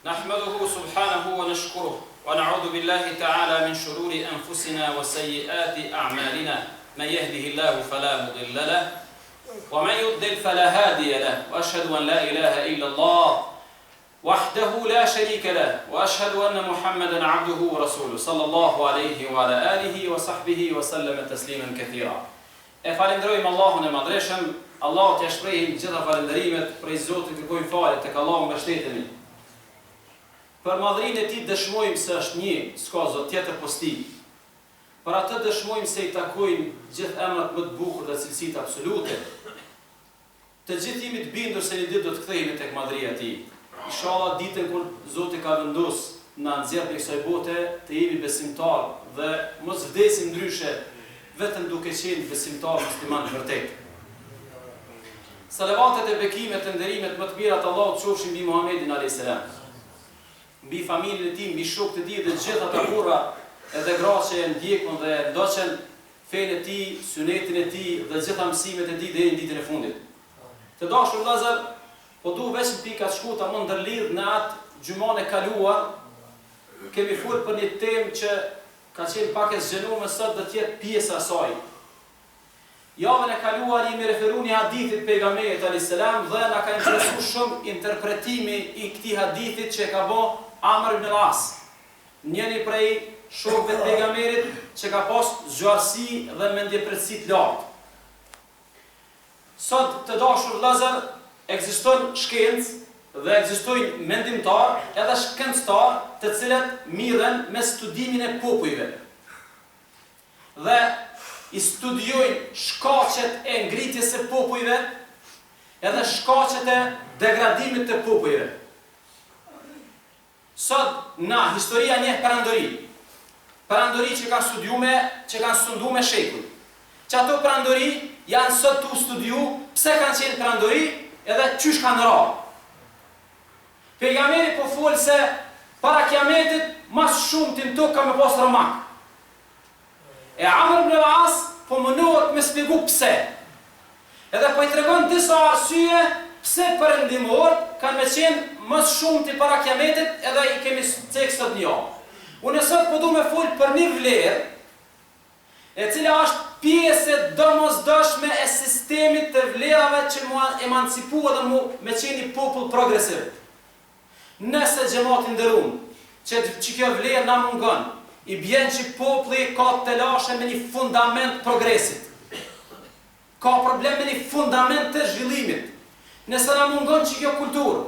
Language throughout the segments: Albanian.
نحمده سبحانه ونشكره ونعوذ بالله تعالى من شرور أنفسنا وسيئات أعمالنا من يهده الله فلا مضل له ومن يضلل فلا هادي له وأشهد أن لا إله إلا الله وحده لا شريك له وأشهد أن محمدا عبده ورسوله صلى الله عليه وعلى آله وصحبه وسلم تسليما كثيرا. Falenderojmë Allahun e Madhreshëm, Allahut ja shprehim gjitha falenderimet prej Zotit, kërkojmë falje tek Allahu mbështetemi. Për madhrinë e tij dëshmojmë se është një, s'ka Zot tjetër post tij. Për atë dëshmojmë se I takojnë gjithë emrat më të bukur dhe cilësitë absolute. Të gjithë jemi të bindur se një ditë do të kthehemi tek madhria e tij. Inshallah ditën kur Zoti ka vendosur na nxjerr në kësaj bote, të jemi besimtar dhe mos vdesim ndryshe vetëm duke qenë besimtar musliman vërtet. Salavatet e bekimet e nderimet më të mira të Allahut qofshin mbi Muhamedit alayhis salam, mbi familjen e tij, mbi shokët e tij dhe gjithë ata burra edhe gra që e ndjekun dhe ndoqën fenë e tij, sunetin e tij dhe gjitha mësimet e tij deri në ditën e fundit. Të dashur vëllezër, po duhet vetëm pika të shkurtë më ndërlidh në atë gjumën e kaluar, kemi folur për një temë që ka qenë pak e zgjenuar, sot do të jetë pjesa e saj. Javën e kaluar jemi referuar një hadithit pejgamberit alayhis salam dhe na ka interesuar shumë interpretimi I këtij hadithit që ka bë Amr ibn al-As, njëri prej shokëve të pejgamberit që ka pas zgjuarsi dhe mendjepërsi të lartë. Sot të dashur vëllezër, ekziston shkencë dhe ekzistojnë mendimtar edhe shkencëtar të cilët mirren me studimin e popujve. Dhe I studiojnë shkaqet e ngritjes së popujve edhe shkaqet e degradimit të popujve. Sot na historia njeh perandori që kanë studiuar me shekuj. Që ato perandori janë sot tu studiu pse kanë qenë perandori edhe çysh kanë rarë. Pejgamberi po fol se para kiametit mas shumë tim tokë ka me pas romak. E Amr ibn al-As po mënohet me shpjegu pse. Edhe po I tregon disa arsye pse perëndimorët kanë me qenë më shumë ti para kiametit edhe I kemi tekstot një javë. Unë sot po du me fol për një vlerë e cila është pjesë domosdoshme e sistemit të vlerave që mua emancipua dhe me qenë I popull progresiv. Nëse xhamati nderuam, që kjo vlerë na mungon, I bjen që populli ka të lashe me një fundament progresit. Ka problem me një fundament të zhvillimit. Nëse na mungon që kjo kulturë,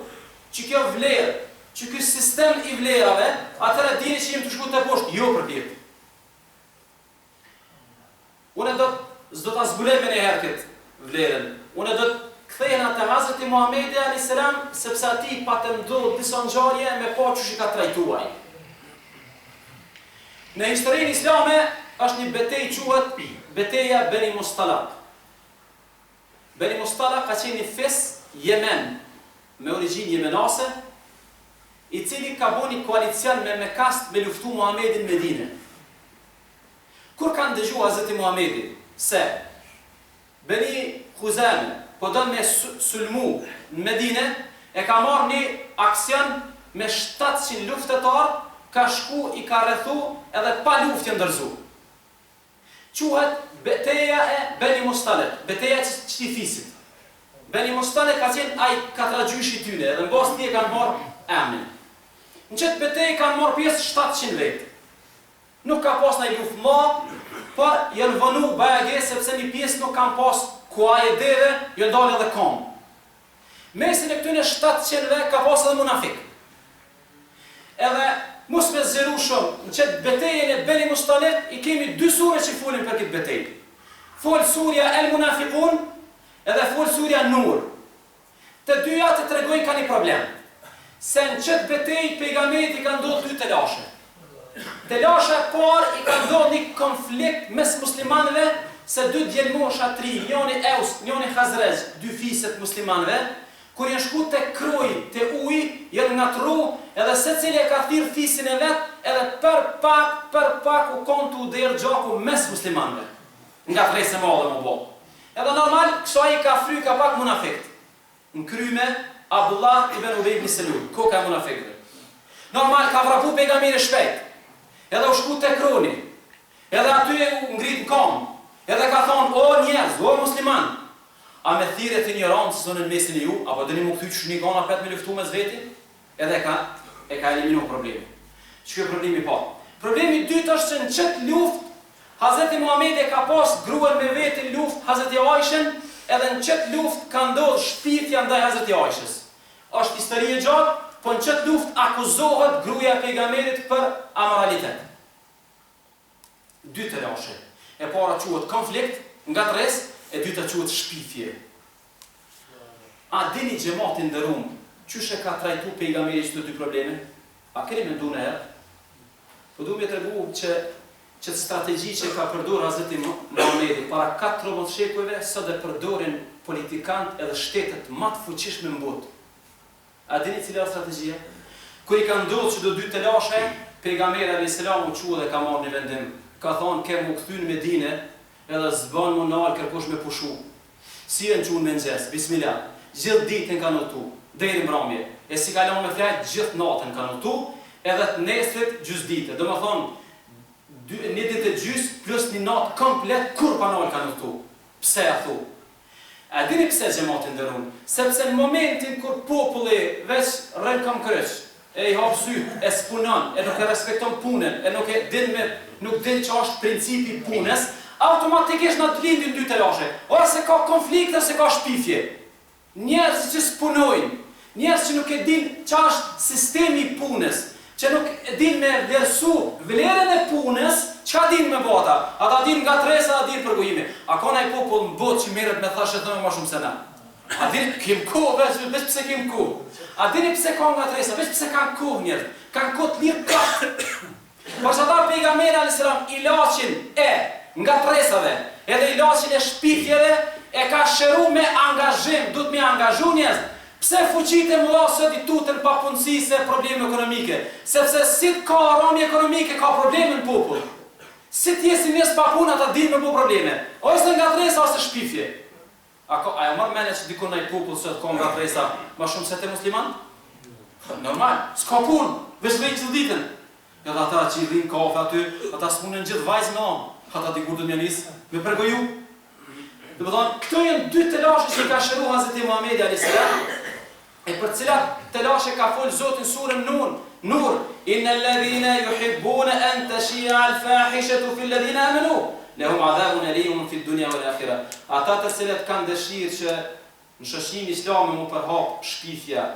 që kjo vlerë, që ky sistem I vlerave, atëherë dini që jemi të shku të poshtë, jo për pirë. Unë s'do ta zbuloj me një herë këtë vlerën. Unë do të kthehen atë Hazreti Muhamedi alayhis salam sepse ati patë ndodh disa ngjarje me pa çush I ka trajtuar. Në historinë islame është një betejë quhet Beteja Beni Mustalaq. Beni Mustalaq ka qenë një fes Yemen me origjinë jemenase, I cili ka bën një koalicion me Mekast me luftu Muhamedit në Medinë. Kur kanë dëgjuar Hazreti Muhamedi se Beni Khuzame po do me sulmu në Medinë, e ka marrë një aksion me 700 luftetar, ka shku I ka rrethu edhe pa luftje ndërzu. Quhet Beteja e Beni Mustalaq, beteja e çti fisit. Beni Mustalaq ka qenë ai katragjyshi tyne, edhe mbas tij e kanë marrë emrin. Në çet betejë kanë marrë pjesë 700 vetë. Nuk ka pas ndaj luftë më, por janë vënë bajage sepse një pjesë nuk kanë pas kuaj e deve, jo dalë edhe kom. Mesin e këtyne 700 ka pas edhe munafik. Edhe mos me zgjeru shumë, në qëtë betejën e Beni Mustalaq I kemi 2 sure që folin për këtë betejë. Fol surja El Munafiqun edhe fol surja Nur. Të dyja të tregojnë ka një problem. Se në qëtë betejë pejgamberi ka ndodhur 2 telashe. Telasha e parë I ka ndodhur një konflikt mes muslimanëve se 2 djelmosha 3, njoni Eus, njoni Khazraj, 2 fiset muslimanëve, kur janë shku te kroj, te uji, janë ngatru, edhe secili e ka thirr fisin e vet, edhe për pak u kontu u derë gjaku mes muslimanëve. Nga tresë e madhe më bo. Edhe normal, këso ai ka fry ka pak munafikt. Në kryme, Abdullah ibn Ubej ibn Selul, koka e munafikëve. Normal ka vrapu pejgamberi shpejt. Edhe u shku te kroni. Edhe aty u ngrit në kom. Edhe ka thonë, o njerëz, o musliman, a me thirrje të ignorancës në mesin e ju, apo dëni më kthy që një gana pet me luftu me zveti? Edhe e ka eliminu problemi. Që kjo problemi pa. Problemi dytë është që në qëtë luft, Hazreti Muhamedi ka pas gruan me veti luft Hazreti Aishën, edhe në qëtë luft ka ndodhur shpirtja ndaj Hazreti Aishës. Është histori e gjatë, po në qëtë luft akuzohet gruaja e pejgamberit për amoralitet. Dy të lashe. E para quhet konflikt, ngatres, e dyta quhet shpifje. A dini xhamatin nderuar, çysh e ka trajtu pejgamberi këto dy probleme? A keni menduar herë? Po duhet të tregu që strategji që ka përdorur Hazreti Muhamedi para 14 shekujve sot e përdorin politikanët edhe shtetet më të fuqishme në botë. A dini cila është strategjia? Kur i ka ndodhur që do dy të lashe, pejgamberi alayhis salam u çu dhe ka marrë një vendim. Ka thonë kem u kthy në Medinë edhe s'bën më nal kërkosh me pushu. Si e nxun me nxes, bismillah. Gjithë ditën kanë udhtu deri mbrëmje. E si kalon me fjalë gjithë natën kanë udhtu, edhe të nesrit gjysmë ditë. Domethënë një ditë e gjys plus një natë komplet kur panol kanë udhtu. Pse ja thu? A dini pse xhamati nderuar? Sepse në momentin kur populli veç rën kam kryq, e i hap syt, e spunon, e nuk e respekton punën, e nuk din që është principi punës, automatikisht në të lindin dy të lashe. Ose ka konflikt, ose ka shpifje. Njerëz që s'punojnë, njerëz që nuk e din që është sistemi punës, që nuk e din me vlerësu vlerën e punës, çka din me bota? Ata din nga tresa, ata din përgojimi. A ka ndaj popull në botë që merret me thashë thënë më shumë se na? A dini kim kohë, veç pse kim kohë? A dini pse ka nga tresa, veç pse kanë kohë njerëz? Kanë kohë të lirë ka. Por sa ta pejgamberi alayhis salam ilaçin e nga tresave, edhe ilaçin e shpifjeve e ka shëruar me angazhim, duhet me angazhu njerëz. Pse fuqitë e mëdha sot i tutën papunësisë e probleme ekonomike? Sepse si ka rënje ekonomike ka probleme në popull. Si t'jesi njerëz pa punë ata dinë me bu probleme. Ose nga tresa ose shpifje. A e marr mendja që dikon ai popull sot ka nga tresa më shumë se te musliman? Normal, s'ka punë, veç vjen çdo ditën. Edhe ata që i dhin kafe aty, ata s'punën gjithë vajzë në anë. Ata dikur do të mjanis me përgoju. Do të thonë, këto janë dy telashe që ka shëruar Hazreti Muhamedi alayhis salam, e për cilat telashe ka fol Zoti në surën Nur, innal ladhina yuhibbuna an tashia al-fahishatu fil ladhina amanu, lahum adhabun alim fi dunya wal akhirah. Ata të cilët kanë dëshirë që në shoqërinë islame mu përhap shpifja,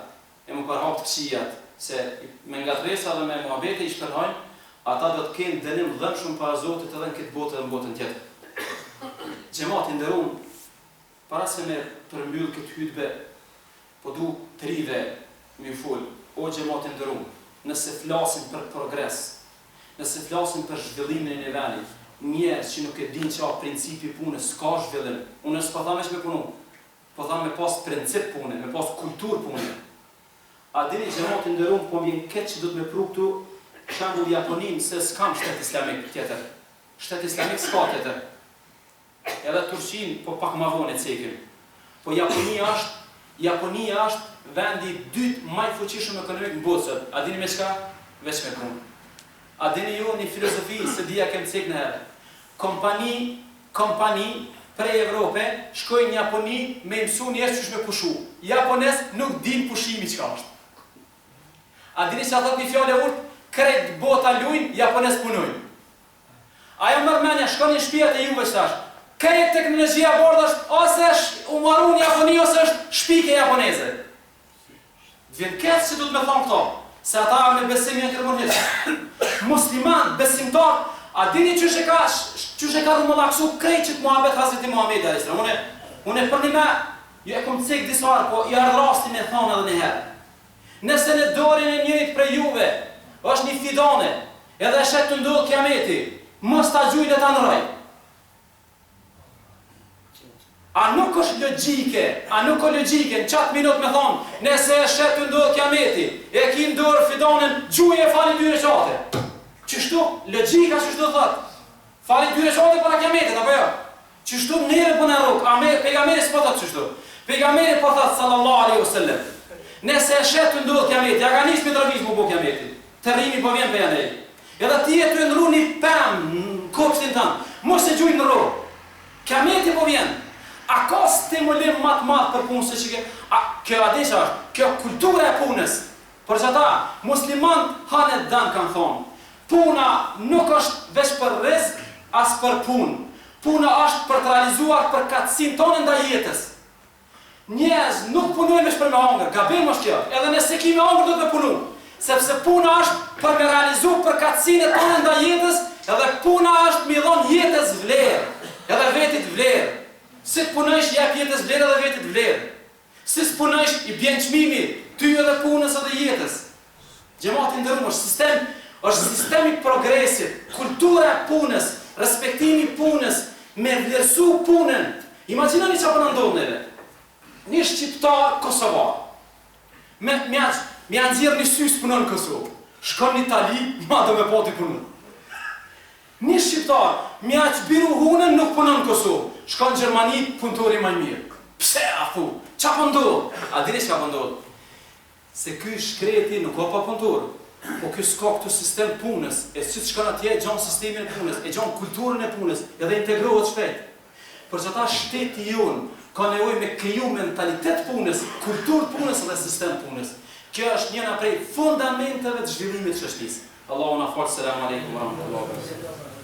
e mu përhap të këqijat, se me ngatresa dhe me muhabete i shpërhajnë, ata do të kenë dënim dhëmshëm para Zotit edhe në këtë botë dhe në botën tjetër. Xhamati nderuar, para se me përmbyll këtë hutbë, po du të rive më fol, o xhamati nderuar, nëse flasim për progres, nëse flasim për zhvillimin e vendit, njerëz që nuk e dinë çfarë principi punës, s'ka zhvillim. Unë s'po them me punu, po them me pas princip pune, me pas kulturë pune. A dini xhamati nderuar, po vjen këtë që do të më pru këtu shembull Japonin, se s'kam shtet islamik tjetër. Shtet islamik s'ka tjetër. Edhe Turqin, po pak ma vonë e cekim. Po Japonia është vendi dytë më i fuqishëm ekonomik në botë. A dini me çka? Veç me punë. A dini ju një filozofi se dia kem cek në herë. Kompani prej Evrope shkojnë në Japoni me mësu njerëz çish me pushu. Japonez nuk din pushimi çka është. A dini çfarë thot një fjalë urt? Krejt bota lujnë, japonez punojnë. Ajo merr mendja, shkon në shtëpiat e juve tash. Krejt teknologjia bordë është ose është umarun Japoni ose është shpike japoneze. Vjen këtë që du të me thonë këto, se ata me besim janë kërmonisht. Musliman, besimtar, a dini qështë e ka rëmëllaksu krejt që të muhabet Hazreti Muhamedi alayhis salam. Unë për një me, ju e kom cek disarë, po i arrasti me thonë edhe një herë. Nëse në dorin e njërit për juve, është një fidane, edhe shetë të ndodhë kiameti, mos ta gjujnë ta në raj. A nuk është logjike, në qatë minut me thonë, nëse e shetë të ndodhë kiameti, e ki ndorë fidanën, gjuje fali 2 rekate. Qështu, logjika qështu thotë, fali 2 rekate para kiametit, apo jo? Qështu njerë për në rukë, pejgamberi s'po thotë qështu. Pejgamberi po thotë sallallahu alaihi wasallam, nëse e shetë të ndodhë kiameti, ja ka nisë me trabizmu po kiameti. Të rrimi po vjen për janë. Edhe ti e të ndru një pëm në kopshtin tënë, mos e gjujnë në ro. Kiameti po vjen. A ka stimulim matë madhë për punë se që ke... Kjo adesha është, kjo kultura e punës. Për që ta, muslimant hanet danë kanë thonë. Puna nuk është veç për rizk, as për punë. Puna është për të realizuar për katësin tonë nda jetës. Njerëz nuk punojnë veç për me hongër, gabim është kjo. Edhe nëse ki me hongër do të punu. Sepse puna është për me realizu për katësin e tonë nda jetës, edhe puna është me dhon jetës vlerë, edhe vetit vlerë. Si të punojsh, jep jetës vlerë edhe vetit vlerë. Si të punojsh, i bjen çmimi, ty edhe punës edhe jetës. Gjemati ndërëm është sistemi progresit, kultura e punës, respektimi punës, me vlerësu punën. Imagjinoni që apë në ndodhë neve. Një shqiptar kosovar. Me anëzirë një sy së punon në Kosovë. Shkon në Itali, ma do me poti punu. Një shqiptar, me aqë biru hunën nuk punon në Kosovë. Shkon në Gjermani, punëtori maj mirë. Pse, a thu? Qa pëndodhë? A dini që ka pëndodhë? Se ky shkreti nuk ka pa punëtorë. Po kjo s'ka këtu sistem punës, e si të shkon atje, e gjonë sistemin e punës, e gjonë kulturën e punës, edhe integrohet shpejt. Për që ta shteti jonë, ka nevoj me kriju mentalitet punës, kulturë punës dhe sistem punës. Kjo është njëna prej fundamenteve të zhvillimit të shoqërisë. Allahu na falë, selam aleikum wa rahmatullahi wa barakatuh.